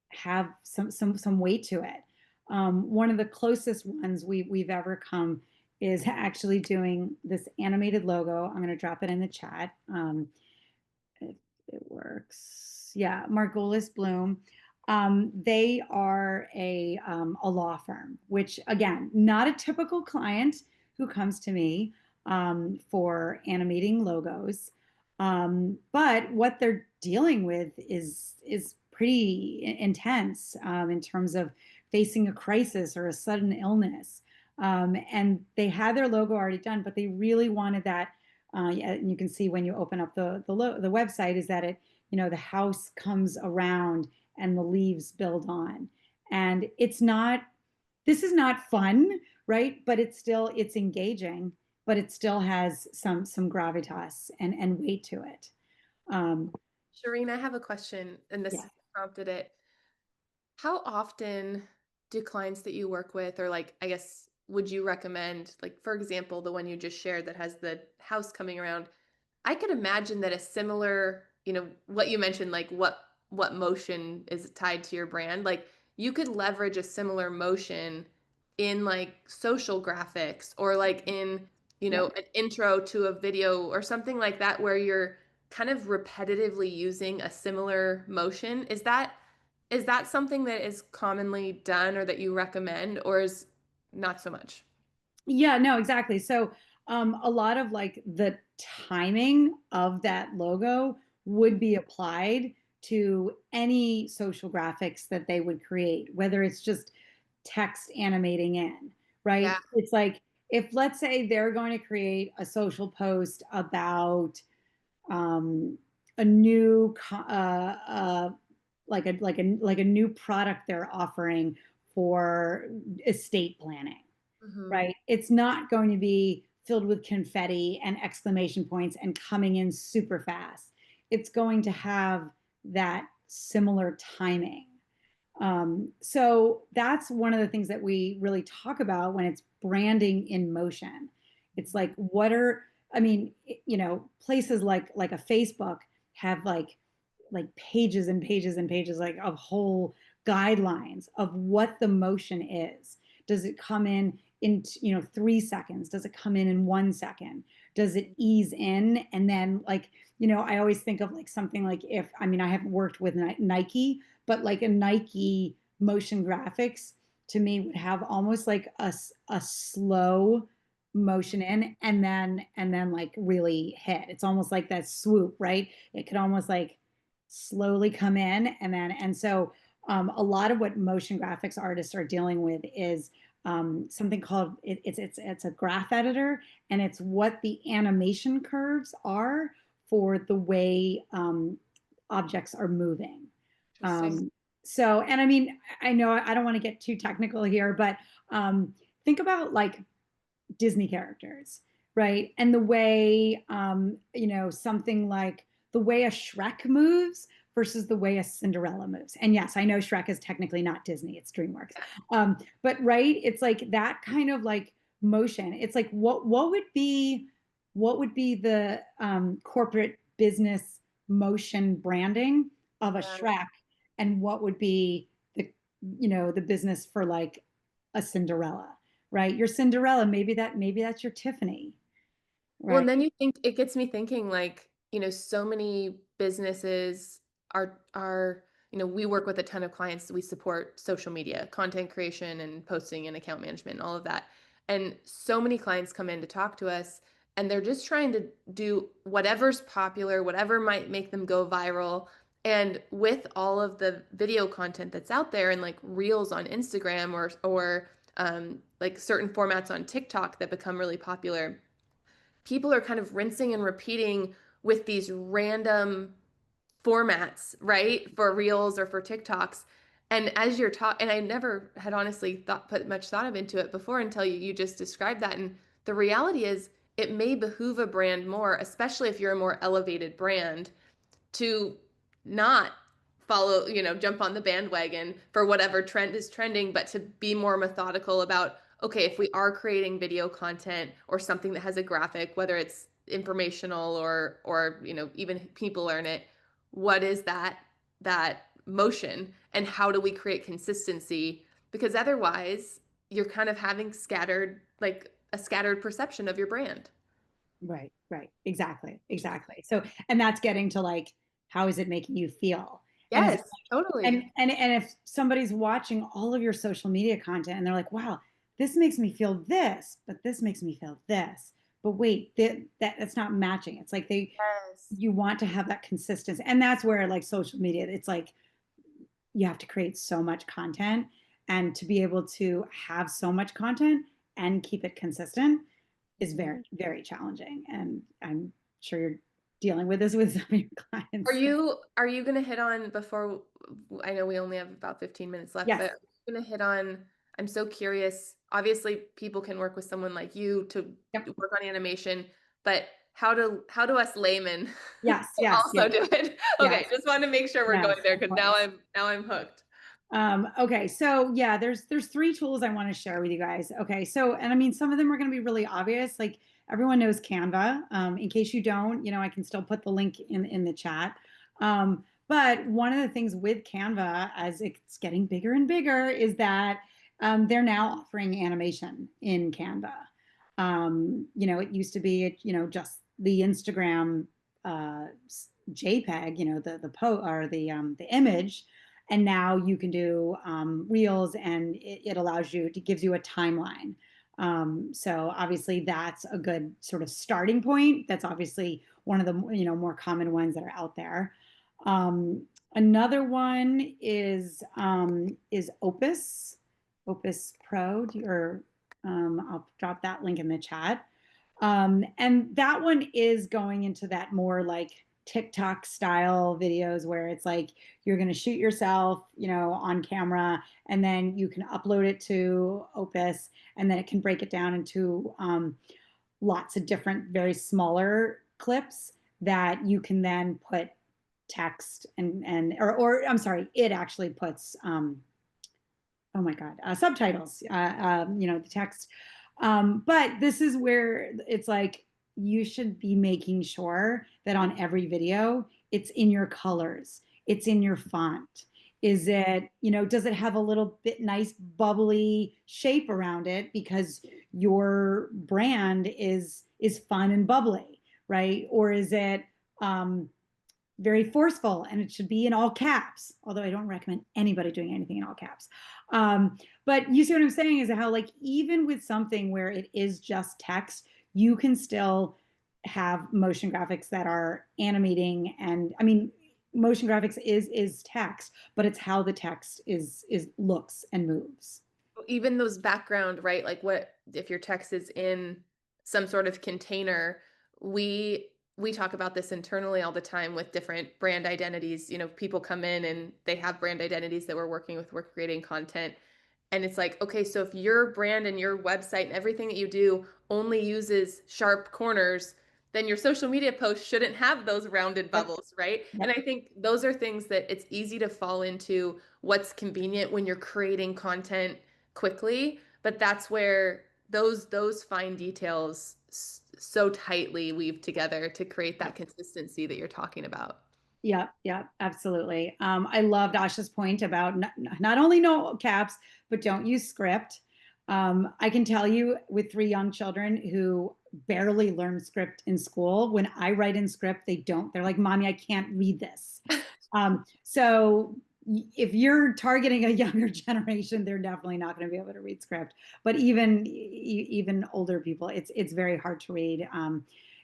[SPEAKER 2] have some weight to it. One of the closest ones we've ever come is actually doing this animated logo. I'm going to drop it in the chat. If it works. Yeah, Margolis Bloom. They are a law firm, which again, not a typical client who comes to me for animating logos. But what they're dealing with is pretty intense in terms of facing a crisis or a sudden illness. And they had their logo already done, but they really wanted that and you can see when you open up the website is that the house comes around and the leaves build on, and this is not fun, right? But it's engaging, but it still has some gravitas and weight to it.
[SPEAKER 1] Sherene, I have a question, and this
[SPEAKER 2] Yeah.
[SPEAKER 1] prompted it. How often do clients that you work with, or like, I guess, would you recommend, like, for example, the one you just shared that has the house coming around? I could imagine that a similar, what you mentioned, like what motion is tied to your brand, like you could leverage a similar motion in like social graphics or like in,
[SPEAKER 2] Yep.
[SPEAKER 1] an intro to a video or something like that where you're kind of repetitively using a similar motion. Is that something that is commonly done or that you recommend, or is not so much?
[SPEAKER 2] Yeah, no, exactly. So a lot of like the timing of that logo would be applied to any social graphics that they would create, whether it's just text animating in,
[SPEAKER 1] Yeah.
[SPEAKER 2] right? It's like if, let's say, they're going to create a social post about um, a new like a new product they're offering for estate planning,
[SPEAKER 1] Hmm.
[SPEAKER 2] right? It's not going to be filled with confetti and exclamation points and coming in super fast. It's going to have that similar timing. So that's one of the things that we really talk about when it's branding in motion. It's like, what are, I mean, places like a Facebook have like pages and pages and pages like of whole guidelines of what the motion is. Does it come in 3 seconds? Does it come in 1 second? Does it ease in? And then like, I always think of like something like, if, I mean, I haven't worked with Nike, but like a Nike motion graphics to me would have almost like a slow motion in and then like really hit. It's almost like that swoop, right? It could almost like slowly come in and a lot of what motion graphics artists are dealing with is something called it's a graph editor, and it's what the animation curves are for the way objects are moving.
[SPEAKER 1] Interesting.
[SPEAKER 2] Um, and I mean, I know I don't want to get too technical here, but think about like Disney characters, right? And the way, something like the way a Shrek moves versus the way a Cinderella moves. And yes, I know Shrek is technically not Disney, it's DreamWorks. But right, it's like that kind of like motion. It's like what would be the corporate business motion branding of a
[SPEAKER 1] Yeah.
[SPEAKER 2] Shrek, and what would be the business for like a Cinderella, right? Your Cinderella, maybe that's your Tiffany,
[SPEAKER 1] Well,
[SPEAKER 2] right?
[SPEAKER 1] and then you think it gets me thinking like, so many businesses are, we work with a ton of clients. We support social media, content creation and posting and account management, and all of that. And so many clients come in to talk to us and they're just trying to do whatever's popular, whatever might make them go viral. And with all of the video content that's out there and like reels on Instagram or like certain formats on TikTok that become really popular, people are kind of rinsing and repeating with these random formats, right? For reels or for TikToks. And as you're talking, and I never had honestly put much thought into it before until you just described that. And the reality is, it may behoove a brand more, especially if you're a more elevated brand, to not follow, jump on the bandwagon for whatever trend is trending, but to be more methodical about, okay, if we are creating video content or something that has a graphic, whether it's informational or even people learn it, what is that motion and how do we create consistency? Because otherwise, you're kind of having scattered, like a scattered perception of your brand.
[SPEAKER 2] Right, exactly. So, and that's getting to like, how is it making you feel? And is it
[SPEAKER 1] Yes, totally.
[SPEAKER 2] and if somebody's watching all of your social media content and they're like, wow, this makes me feel this, but this makes me feel this. But wait, that's not matching. It's like
[SPEAKER 1] Yes.
[SPEAKER 2] you want to have that consistency. And that's where like social media, it's like you have to create so much content, and to be able to have so much content and keep it consistent is
[SPEAKER 1] Mhm.
[SPEAKER 2] very, very challenging. And I'm sure you're dealing with this with some of your
[SPEAKER 1] Are
[SPEAKER 2] clients.
[SPEAKER 1] you gonna hit on before, I know we only have about 15 minutes left,
[SPEAKER 2] Yes.
[SPEAKER 1] but are you gonna hit on, I'm so curious. Obviously, people can work with someone like you to
[SPEAKER 2] Yep.
[SPEAKER 1] work on animation, but how do us laymen
[SPEAKER 2] Yes. Yes.
[SPEAKER 1] also
[SPEAKER 2] Yes.
[SPEAKER 1] do it? Okay,
[SPEAKER 2] Yes.
[SPEAKER 1] just want to make sure we're
[SPEAKER 2] Yes.
[SPEAKER 1] going there
[SPEAKER 2] Of
[SPEAKER 1] because now
[SPEAKER 2] course.
[SPEAKER 1] I'm hooked.
[SPEAKER 2] Okay, so yeah, there's three tools I want to share with you guys. Okay, so and I mean some of them are going to be really obvious. Like everyone knows Canva. In case you don't, I can still put the link in the chat. But one of the things with Canva, as it's getting bigger and bigger, is that they're now offering animation in Canva. It used to be just the Instagram uh, JPEG, the image, and now you can do reels, and it allows you, it gives you a timeline. So obviously that's a good sort of starting point. That's obviously one of the more common ones that are out there. Another one is Opus, Opus Pro. I'll drop that link in the chat. And that one is going into that more like TikTok style videos where it's like you're going to shoot yourself, on camera, and then you can upload it to Opus, and then it can break it down into lots of different, very smaller clips that you can then put text or I'm sorry, it actually puts oh my God, subtitles, the text. But this is where it's like you should be making sure that on every video, it's in your colors, it's in your font. Is it, does it have a little bit nice bubbly shape around it because your brand is fun and bubbly, right? Or is it very forceful and it should be in all caps, although I don't recommend anybody doing anything in all caps. But you see what I'm saying is how like even with something where it is just text, you can still have motion graphics that are animating. And I mean, motion graphics is text, but it's how the text is looks and moves.
[SPEAKER 1] Even those background, right? Like what if your text is in some sort of container? We talk about this internally all the time with different brand identities. People come in and they have brand identities that we're working with, we're creating content. And it's like, okay, so if your brand and your website and everything that you do only uses sharp corners, then your social media posts shouldn't have those rounded
[SPEAKER 2] Yep.
[SPEAKER 1] bubbles, right? And
[SPEAKER 2] Yep.
[SPEAKER 1] I think those are things that it's easy to fall into what's convenient when you're creating content quickly, but that's where those fine details so tightly weave together to create that consistency that you're talking about.
[SPEAKER 2] Yeah, absolutely. I loved Asha's point about not only no caps, but don't use script. I can tell you with 3 young children who barely learn script in school, when I write in script, they don't. They're like, Mommy, I can't read this. So if you're targeting a younger generation, they're definitely not going to be able to read script. But even older people, it's very hard to read.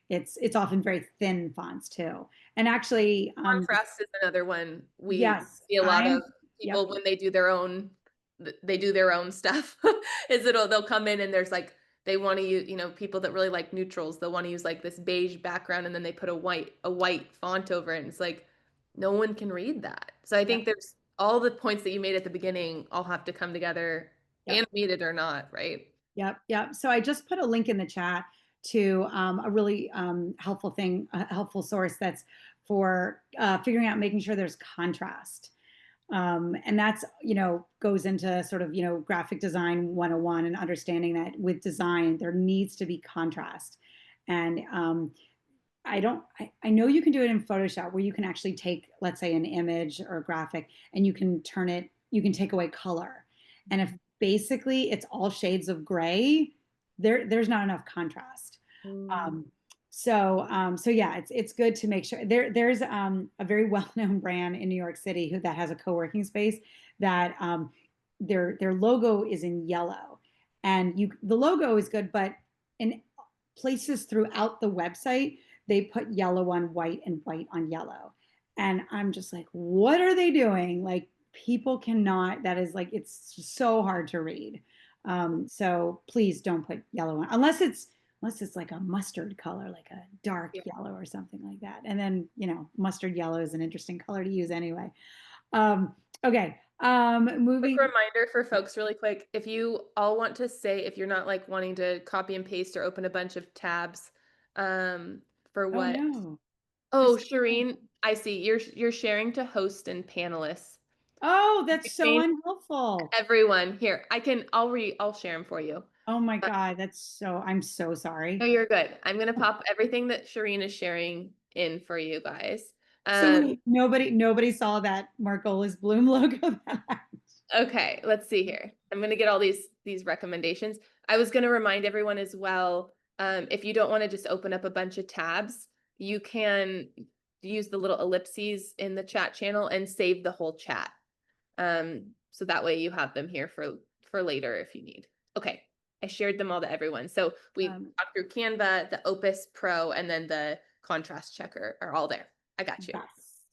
[SPEAKER 2] It's often very thin fonts too. And actually,
[SPEAKER 1] Contrast is another one we
[SPEAKER 2] yes,
[SPEAKER 1] see a lot of
[SPEAKER 2] yep,
[SPEAKER 1] people when they do their own stuff. They'll come in and there's like they want to use, people that really like neutrals, they'll want to use like this beige background and then they put a white font over it and it's like no one can read that. So I
[SPEAKER 2] yep,
[SPEAKER 1] think there's all the points that you made at the beginning all have to come together,
[SPEAKER 2] yep.
[SPEAKER 1] animated or not, right?
[SPEAKER 2] Yep. So I just put a link in the chat to a really helpful thing, a helpful source that's for figuring out making sure there's contrast. And that's, goes into sort of, graphic design 101 and understanding that with design, there needs to be contrast. And I know you can do it in Photoshop where you can actually take, let's say, an image or a graphic and you can you can take away color. And if basically it's all shades of gray, there's not enough contrast.
[SPEAKER 1] Mm.
[SPEAKER 2] So yeah, it's good to make sure there's a very well-known brand in New York City that has a co-working space that their logo is in yellow, and the logo is good, but in places throughout the website they put yellow on white and white on yellow, and I'm just like, what are they doing? Like people cannot. That is like it's so hard to read. So please don't put yellow on unless it's like a mustard color, like a dark
[SPEAKER 1] Yeah.
[SPEAKER 2] yellow or something like that. And then, mustard yellow is an interesting color to use anyway. Okay.
[SPEAKER 1] Quick
[SPEAKER 2] Moving.
[SPEAKER 1] reminder for folks really quick, if you all want to say, if you're not like wanting to copy and paste or open a bunch of tabs, um, for
[SPEAKER 2] Oh
[SPEAKER 1] what?
[SPEAKER 2] no.
[SPEAKER 1] Oh,
[SPEAKER 2] Just,
[SPEAKER 1] Sherene, I see. You're sharing to host and panelists.
[SPEAKER 2] oh, that's so
[SPEAKER 1] Sherene,
[SPEAKER 2] unhelpful.
[SPEAKER 1] everyone here, I'll share them for you.
[SPEAKER 2] Oh my God. I'm so
[SPEAKER 1] No,
[SPEAKER 2] sorry.
[SPEAKER 1] you're good. I'm gonna pop everything that Sherene is sharing in for you guys.
[SPEAKER 2] So
[SPEAKER 1] Um,
[SPEAKER 2] nobody saw that Margolis Bloom logo.
[SPEAKER 1] Okay, let's see here. I'm gonna get all these recommendations. I was gonna remind everyone as well, if you don't want to just open up a bunch of tabs, you can use the little ellipses in the chat channel and save the whole chat. So that way you have them here for later if you need. Okay. I shared them all to everyone. So we talked through Canva, the Opus Pro, and then the contrast checker are all there. I got you.
[SPEAKER 2] That's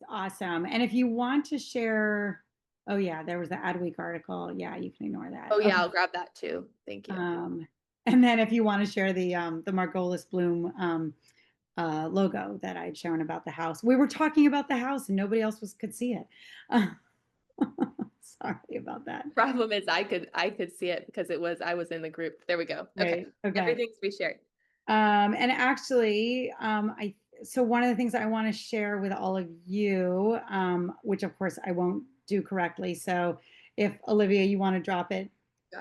[SPEAKER 2] awesome. And if you want to share, oh yeah, there was the Adweek article. Yeah, you can ignore that.
[SPEAKER 1] Oh yeah,
[SPEAKER 2] Okay.
[SPEAKER 1] I'll grab that too. Thank you.
[SPEAKER 2] And then if you want to share the Margolis Bloom logo that I'd shown about the house, we were talking about the house and nobody else could see it. Sorry about that.
[SPEAKER 1] Problem is I could see it because I was in the group. There we go. Okay.
[SPEAKER 2] Right. Okay.
[SPEAKER 1] Everything's reshared.
[SPEAKER 2] And actually, so one of the things I want to share with all of you, which of course I won't do correctly. So if Olivia, you want to drop it,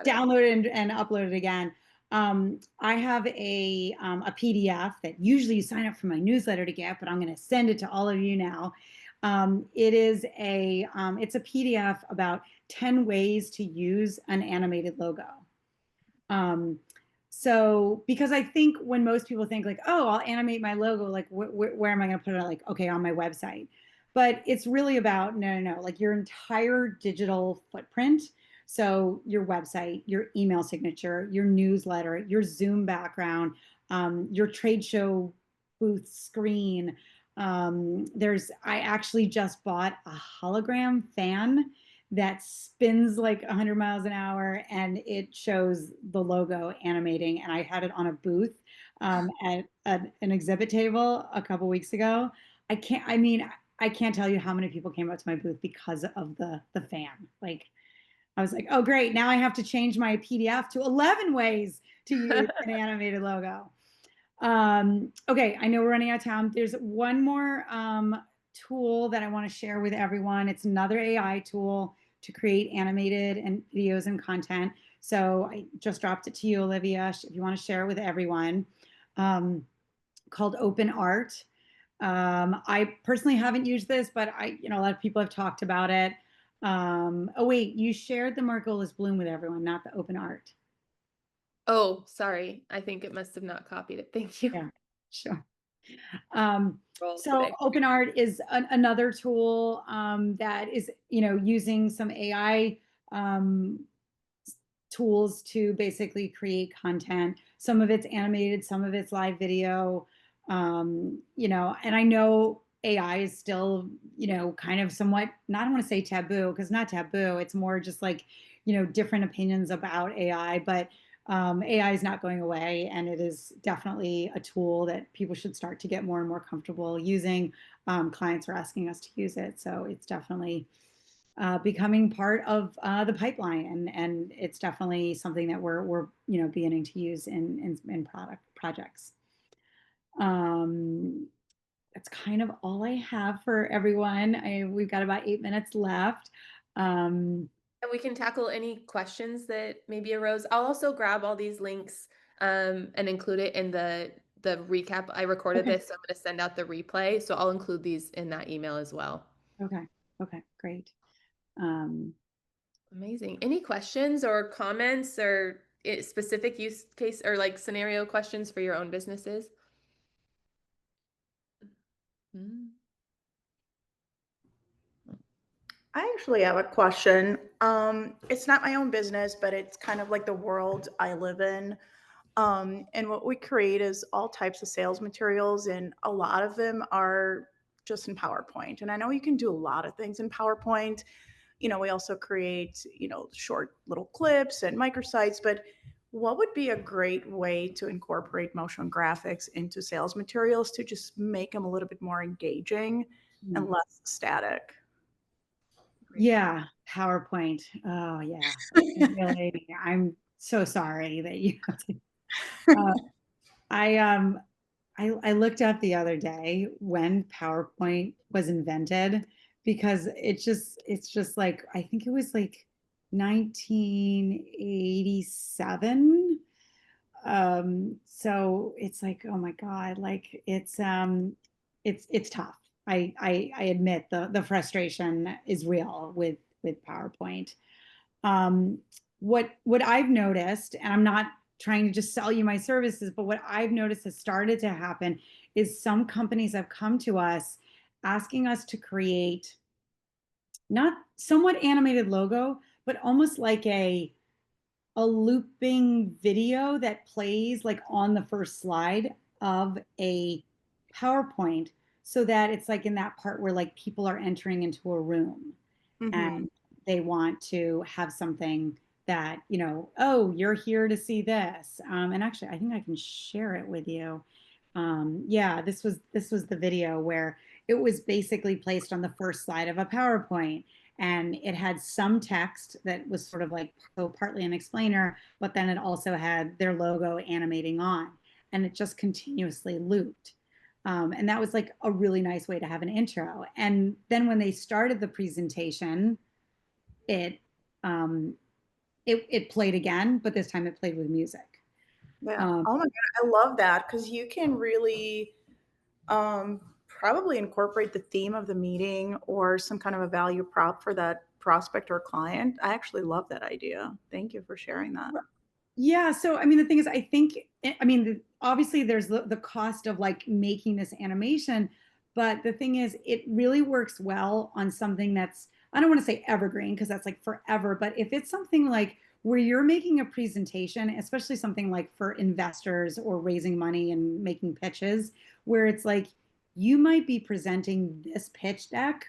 [SPEAKER 2] download it and upload it again. I have a PDF that usually you sign up for my newsletter to get, but I'm going to send it to all of you now. It's a PDF about 10 ways to use an animated logo. So because I think when most people think like, oh, I'll animate my logo, like where am I going to put it? Like, okay, on my website. But it's really about no, like your entire digital footprint. So your website, your email signature, your newsletter, your Zoom background, your trade show booth screen. I actually just bought a hologram fan that spins like 100 miles an hour and it shows the logo animating. And I had it on a booth at an exhibit table a couple weeks ago. I can't tell you how many people came up to my booth because of the fan. Like, I was like, oh, great. Now I have to change my PDF to 11 ways to use an animated logo. Okay, I know we're running out of time. There's one more tool that I want to share with everyone. It's another AI tool to create animated and videos and content. So I just dropped it to you, Olivia, if you want to share it with everyone, called Open Art. I personally haven't used this, but a lot of people have talked about it. Oh wait, you shared the Margolis Bloom with everyone, not the Open Art.
[SPEAKER 1] Oh, sorry. I think it must have not copied it. Thank you.
[SPEAKER 2] Yeah, sure.
[SPEAKER 1] Today.
[SPEAKER 2] Open Art is another tool that is, using some AI tools to basically create content. Some of it's animated, some of it's live video. And I know AI is still, kind of somewhat, not, I don't want to say taboo, because not taboo. It's more just like, different opinions about AI, but AI is not going away, and it is definitely a tool that people should start to get more and more comfortable using. Clients are asking us to use it, so it's definitely becoming part of the pipeline, and it's definitely something that we're beginning to use in projects. That's kind of all I have for everyone. We've got about 8 minutes left.
[SPEAKER 1] And we can tackle any questions that maybe arose. I'll also grab all these links and include it in the recap. I recorded this, so I'm going to send out the replay. So I'll include these in that email as well.
[SPEAKER 2] Okay, great.
[SPEAKER 1] Amazing. Any questions or comments or specific use case or like scenario questions for your own businesses?
[SPEAKER 5] I actually have a question. It's not my own business, but it's kind of like the world I live in. And what we create is all types of sales materials, and a lot of them are just in PowerPoint. And I know you can do a lot of things in PowerPoint. We also create, short little clips and microsites, but what would be a great way to incorporate motion graphics into sales materials to just make them a little bit more engaging and less static?
[SPEAKER 2] Yeah, PowerPoint. Oh yeah. Really, I'm so sorry that you have to. I looked up the other day when PowerPoint was invented, because it's just like, I think it was like 1987. So it's like, oh my God, like it's tough. I admit the frustration is real with PowerPoint. What I've noticed, and I'm not trying to just sell you my services, but what I've noticed has started to happen is some companies have come to us asking us to create not somewhat animated logo, but almost like a a looping video that plays like on the first slide of a PowerPoint, so that it's like in that part where like people are entering into a room
[SPEAKER 5] Mm-hmm.
[SPEAKER 2] and they want to have something that, oh, you're here to see this. And actually, I think I can share it with you. Yeah, this was the video where it was basically placed on the first slide of a PowerPoint, and it had some text that was sort of like, so partly an explainer, but then it also had their logo animating on, and it just continuously looped. And that was like a really nice way to have an intro. And then when they started the presentation, it um, it played again, but this time it played with music.
[SPEAKER 5] Yeah.
[SPEAKER 2] Um,
[SPEAKER 5] Oh my God, I love that because you can really probably incorporate the theme of the meeting or some kind of a value prop for that prospect or client. I actually love that idea. Thank you for sharing that.
[SPEAKER 2] Yeah, so I mean, the thing is, I think, I mean, obviously there's the cost of like making this animation, but the thing is, it really works well on something that's, I don't want to say evergreen because that's like forever, but if it's something like where you're making a presentation, especially something like for investors or raising money and making pitches, where it's like you might be presenting this pitch deck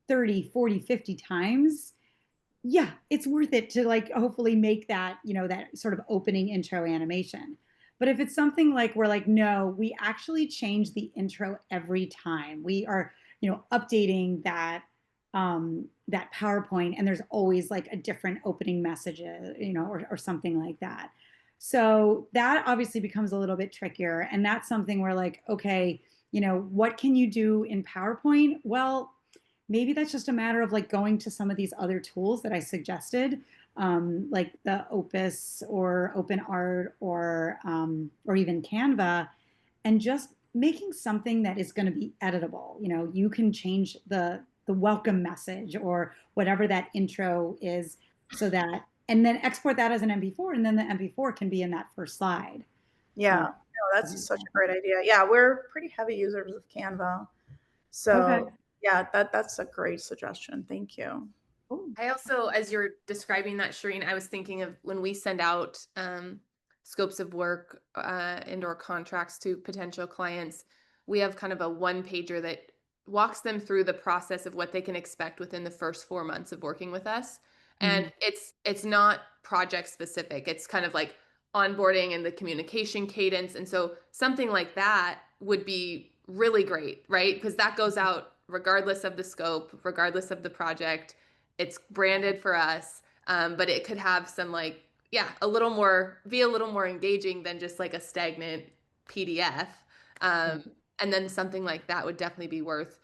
[SPEAKER 2] 30, 40, 50 times, yeah, it's worth it to like hopefully make that, that sort of opening intro animation. But if it's something like we're like, no, we actually change the intro every time. We are, updating that PowerPoint, and there's always like a different opening message, or something like that. So that obviously becomes a little bit trickier. And that's something where like, okay, what can you do in PowerPoint? Well, maybe that's just a matter of like going to some of these other tools that I suggested, like the Opus or OpenArt or even Canva, and just making something that is going to be editable. You can change the welcome message or whatever that intro is, so that, and then export that as an MP4, and then the MP4 can be in that first slide.
[SPEAKER 5] Yeah,
[SPEAKER 2] Um,
[SPEAKER 5] no, that's such a great idea. Yeah, we're pretty heavy users of Canva.
[SPEAKER 2] okay.
[SPEAKER 5] So yeah, that's a great suggestion. Thank you.
[SPEAKER 2] Cool.
[SPEAKER 1] I also, as you're describing that, Sherene, I was thinking of when we send out scopes of work and/or contracts to potential clients, we have kind of a one pager that walks them through the process of what they can expect within the first 4 months of working with us.
[SPEAKER 2] Mhm.
[SPEAKER 1] And it's not project specific. It's kind of like onboarding and the communication cadence. And so something like that would be really great, right? Because that goes out regardless of the scope, regardless of the project. It's branded for us, but it could have some like, yeah, be a little more engaging than just like a stagnant PDF.
[SPEAKER 2] Yeah.
[SPEAKER 1] And then something like that would definitely be worth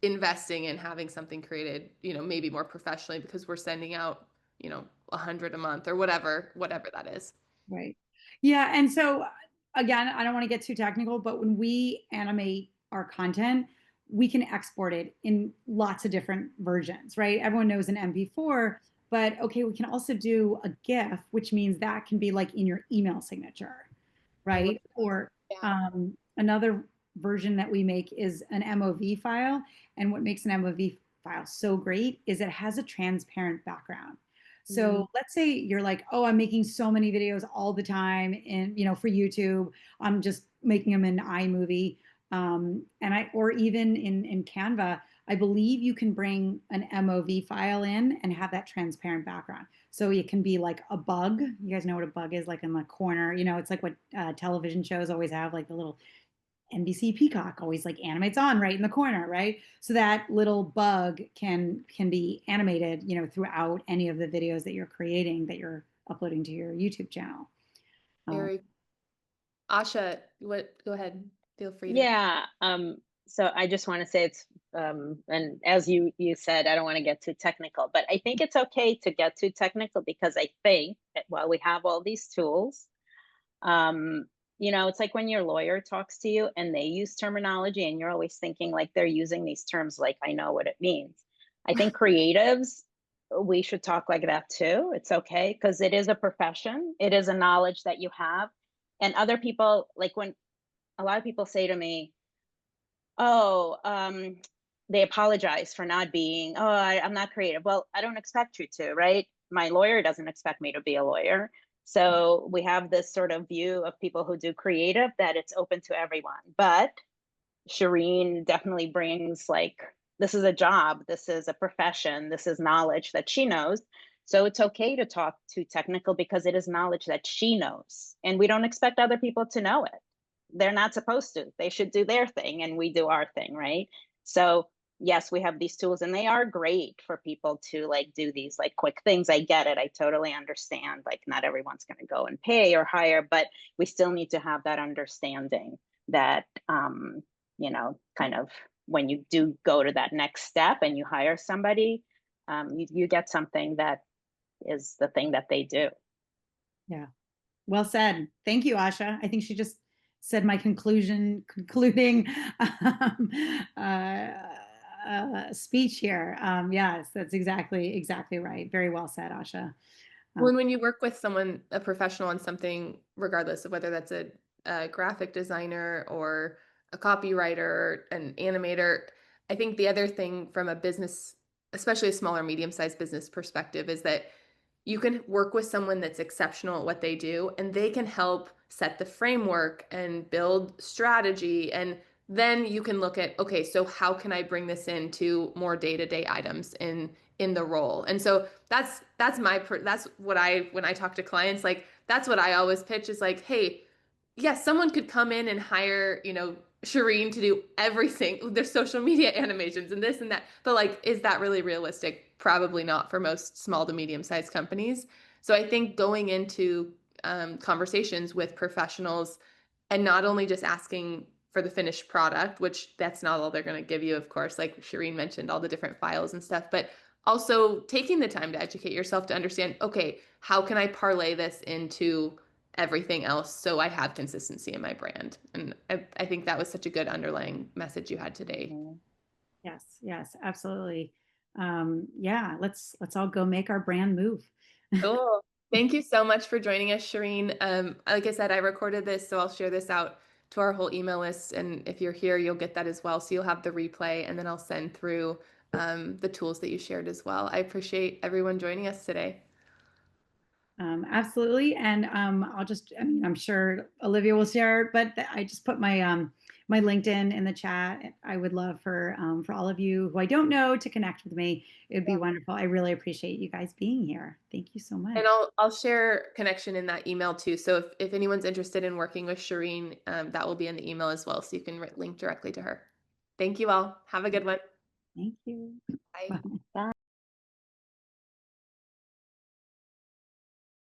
[SPEAKER 1] investing in, having something created, maybe more professionally, because we're sending out, 100 a month or whatever that is.
[SPEAKER 2] Right. Yeah. And so, again, I don't want to get too technical, but when we animate our content, we can export it in lots of different versions, right? Everyone knows an MP4, but okay, we can also do a GIF, which means that can be like in your email signature,
[SPEAKER 1] I love
[SPEAKER 2] right? Or
[SPEAKER 1] that.
[SPEAKER 2] another version that we make is an MOV file. And what makes an MOV file so great is it has a transparent background.
[SPEAKER 1] Yeah.
[SPEAKER 2] So let's say you're like, oh, I'm making so many videos all the time, and for YouTube, I'm just making them in iMovie, or even in Canva. I believe you can bring an MOV file in and have that transparent background. So it can be like a bug. You guys know what a bug is, like in the corner. It's like what television shows always have, like the little NBC Peacock always like animates on right in the corner, right? So that little bug can be animated, throughout any of the videos that you're creating, that you're uploading to your YouTube channel.
[SPEAKER 1] Very. Asha, go ahead. Feel free to.
[SPEAKER 4] Yeah. So I just want to say and as you said, I don't want to get too technical, but I think it's okay to get too technical, because I think that while we have all these tools, um, it's like when your lawyer talks to you and they use terminology and you're always thinking like they're using these terms like I know what it means. I think creatives, we should talk like that too. It's okay, because it is a profession. It is a knowledge that you have. And other people, like when a lot of people say to me, oh, they apologize for not being, I'm not creative. Well, I don't expect you to, right? my lawyer doesn't expect me to be a lawyer. So we have this sort of view of people who do creative that it's open to everyone. But Sherene definitely brings, like, this is a job, this is a profession, this is knowledge that she knows. So it's okay to talk too technical because it is knowledge that she knows. And we don't expect other people to know it. They're not supposed to. They should do their thing and we do our thing, right? So yes, we have these tools and they are great for people to like do these like quick things. I get it. I totally understand. Like not everyone's going to go and pay or hire, but we still need to have that understanding that kind of when you do go to that next step and you hire somebody, you get something that is the thing that they do.
[SPEAKER 2] Yeah. Well said. Thank you, Asha. I think she just said my concluding um, uh, speech here. Yes, that's exactly right. Very well said, Asha.
[SPEAKER 1] When you work with someone, a professional on something, regardless of whether that's a graphic designer or a copywriter, an animator, I think the other thing from a business, especially a smaller, medium-sized business perspective, is that you can work with someone that's exceptional at what they do, and they can help set the framework and build strategy. And then you can look at, okay, so how can I bring this into more day-to-day items in the role? And so that's what when I talk to clients, like that's what I always pitch is like, hey, yes, someone could come in and hire, Sherene to do everything, their social media animations and this and that. But like, is that really realistic? Probably not for most small to medium sized companies. So I think going into conversations with professionals and not only just asking for the finished product, which that's not all they're going to give you, of course, like Sherene mentioned, all the different files and stuff, but also taking the time to educate yourself to understand, okay, how can I parlay this into everything else so I have consistency in my brand? And I think that was such a good underlying message you had today.
[SPEAKER 4] Mm-hmm.
[SPEAKER 2] Yes, absolutely. Yeah, let's all go make our brand move.
[SPEAKER 1] Cool. Thank you so much for joining us, Sherene. Like I said, I recorded this, so I'll share this out to our whole email list. And if you're here, you'll get that as well. So you'll have the replay, and then I'll send through the tools that you shared as well. I appreciate everyone joining us today.
[SPEAKER 2] Absolutely. And I mean, I'm sure Olivia will share, but I just put my LinkedIn in the chat. I would love for all of you who I don't know to connect with me. It would be wonderful. I really appreciate you guys being here. Thank you so much.
[SPEAKER 1] And I'll share connection in that email too. So if anyone's interested in working with Sherene, that will be in the email as well. So you can link directly to her. Thank you all. Have a good one.
[SPEAKER 2] Thank you.
[SPEAKER 1] Bye.
[SPEAKER 4] Bye.